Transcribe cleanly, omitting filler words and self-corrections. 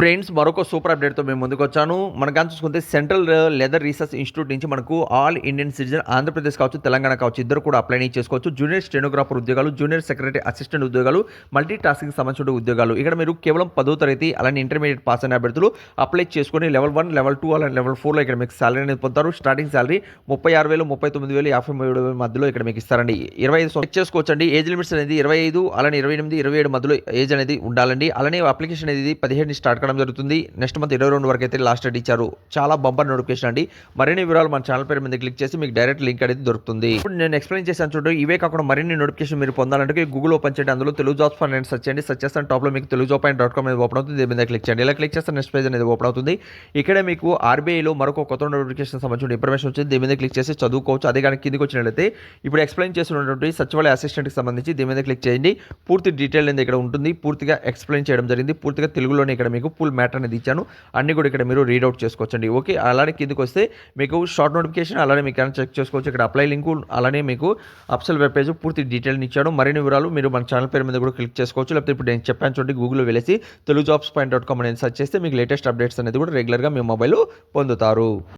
Friends మరొక super అప్డేట్‌తో మేము ముందుకొచ్చాను. మనం గాని చూసుకుంటే సెంట్రల్ లెదర్ రీసెర్చ్ ఇన్‌స్టిట్యూట్ నుంచి మనకు ఆల్ ఇండియన్ సిటిజన్ ఆంధ్రప్రదేశ్ కావచ్చు, తెలంగాణ కావచ్చు ఇద్దరు కూడా అప్లై చేసుకోవచ్చు. జూనియర్ స్టెనోగ్రాఫర్ ఉద్యోగాలు, జూనియర్ సెక్రటరీ అసిస్టెంట్ ఉద్యోగాలు, మల్టీ టాస్కింగ్‌కి సంబంధించిన ఉద్యోగాలు. ఇక్కడ మీరు కేవలం 10వ తరగతి అలానే ఇంటర్మీడియేట్ పాస్ అయిన అభ్యర్థులు అప్లై చేసుకొని లెవెల్ 1, లెవెల్ 2 అలానే లెవెల్ 4లో ఇక్కడ మీకు సాలరీ అనేది పొందుతారు. స్టార్టింగ్ సాలరీ 36,000, 39,000, 53,000 మధ్యలో ఇక్కడ మీకు ఇస్తారండి. 25 చెక్ చేసుకోవచ్చండి. ఏజ్ లిమిట్స్ అనేది 25 అలానే 28, 27 మధ్యలో ఏజ్ అనేది ఉండాలండి. అలానే అప్లికేషన్ అనేది 15 స్టార్ట్ కావడం జరుగుతుంది. నెక్స్ట్ మంత్ 22 వరకు అయితే లాస్ట్ డేట్ ఇచ్చారు. చాలా బంపర్ నోటిఫికేషన్ అండి. మరిన్ని వివరాలు మన ఛానల్ పేరు మీద క్లిక్ చేసి మీకు డైరెక్ట్ లింక్ అనేది దొరుకుతుంది. ఇప్పుడు నేను ఎక్స్ప్లెయిన్ చేశాను చూడండి. ఇవే కాకుండా మరిన్ని నోటిఫికేషన్ మీరు పొందాలంటే గూగుల్ ఓపెన్ చేయండి. అందులో తెలుగు జాబ్స్ ఫర్ సెర్చ్ చేయండి. సెర్చ్ చేస్తాను టాప్లో మీకు తెలుగుజాబ్.com అనేది ఓపెన్ అవుతుంది. దీని మీద క్లిక్ చేయండి. ఇలా క్లిక్ చేస్తే నెక్స్ట్ పేజ్ అనేది ఓపెన్ అవుతుంది. ఇక్కడే మీకు ఆర్బీఐలో మరొక కొత్త నోటిఫికేషన్ సంబంధించిన ఇన్ఫర్మేషన్ వచ్చింది. దీని మీద క్లిక్ చేసి చదువుకోవచ్చు. అదే కానీ కిందికి వచ్చినట్లయితే ఇప్పుడు ఎక్స్ప్లెయిన్ చేస్తున్నటువంటి సచివాలయ అసిస్టెంట్కి సంబంధించి దీని మీద క్లిక్ చేయండి. పూర్తి డీటెయిల్ అనేది ఇక్కడ ఉంటుంది. పూర్తిగా ఎక్స్ప్లెయిన్ చేయడం జరిగింది. పూర్తిగా తెలుగులోనే ఇక్కడ మీకు ఫుల్ మ్యాటర్ అనేది ఇచ్చాను. అన్ని కూడా ఇక్కడ మీరు రీడౌట్ చేసుకోవచ్చండి. ఓకే, అలానే కిందకి వస్తే మీకు షార్ట్ నోటిఫికేషన్ అలానే మీకు చెక్ చేసుకోవచ్చు. ఇక్కడ అప్లై లింకు అలానే మీకు అప్సల్ వెబ్ పేజ్ పూర్తి డీటెయిల్ ఇచ్చాడు. మరిన్ని వివరాలు మీరు మన ఛానల్ పేరు మీద కూడా క్లిక్ చేసుకోవచ్చు. లేకపోతే ఇప్పుడు నేను చెప్పాను చూడండి, గూగుల్లో వెళ్ళేసి తెలుగుజాబ్స్.com అనేది సెర్చ్ చేస్తే మీకు లేటెస్ట్ అప్డేట్స్ అనేది కూడా రెగ్యులర్గా మీ మొబైల్లో పొందుతారు.